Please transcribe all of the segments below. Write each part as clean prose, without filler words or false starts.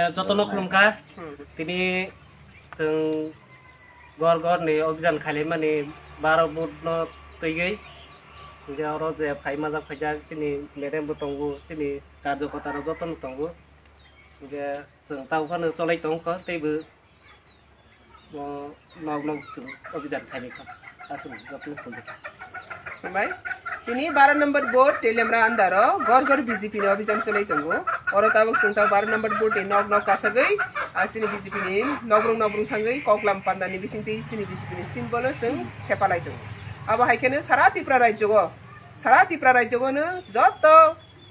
जतन खुलुमका तिनी जों घर घर नि अभियान खाले माने 12 बुट न तैगै जेराव जे फाइ माजा फाइजा सिनि मेरेम बतंगु सिनि कार्यकर्ता जतन तंगु जे जों तावखानो चलाय तंखो तेबो नग नग अभियान खाले का आसुन जतन खुलुम भाई तिनी 12 नंबर बोर्ड टेलेमरा अंदर घर घर बीजेपी ने अभियान चलाय तंगु और ताबक संता 12 नंबर बोर्ड नग नग कासगै आसिनि बीजेपी नि नगरुं नगरुं थांगै कक्लाम पान्दानि बिसिंति सिनि बीजेपी नि सिम्बल जों खेपालाय तंगु अब हायखेनो सारा त्रिपुरा राज्यगोनो जत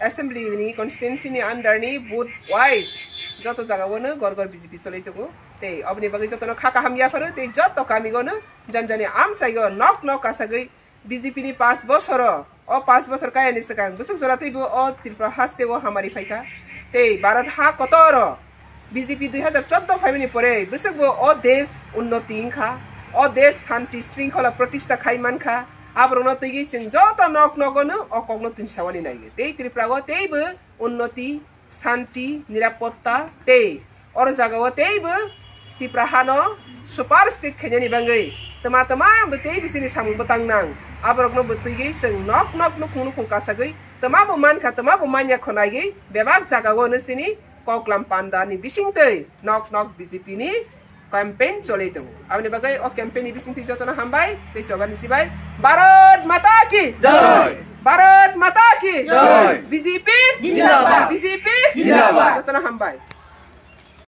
एसेम्बली नि कन्स्टिट्युएन्सी नि अंडर नि बुथ वाइज जत जगावनो घर घर बीजेपी चलाय तंगु ते अबनि बगै जतनो खाका हामियाफोर ते जत कामिगोनो जनजनि आम साइगो नक नक कासगै बीजेपी नि 5 बছर ओ 5 बছर काय नि सकां बसुक जरातैबो ओ त्रिपुरा हास्ते वो हमारी फाइका ते भारत हा कतर बीजेपी 2014 फाइबनि परे बसुक ओ देश उन्नति खा ओ देश शांति श्रृंखला प्रतिष्ठा खाइमान खा आब्रनो तैगि सिं जत नक नगनो ओ कग्नो तिनसावनि नाइगे ते त्रिपुरागो तेबो उन्नति शांति निरापत्ता ते और जागाव तेबो त्रिपुरा हानो सुपार स्टेट खैनानि बांगै तमा तमा बते बिसिनि सामु बतांनां आब्रगनो बतैगै जों नक नक नुखुनु खुंकासागै तमा बो मानखा तमा बो मान्या खनागै बेबाग जागागो नसिनि कक्लाम पान्दानि बिसिंतै नक नक बीजेपी नि कैंपेन चले दो अपने बगै ओ कैंपेन नि बिसिंति जतना हमबाय ते जबानि सिबाय भारत माता की जय भारत माता की जय बीजेपी जिंदाबाद बीजेपी जिंदाबाद जतना हमबाय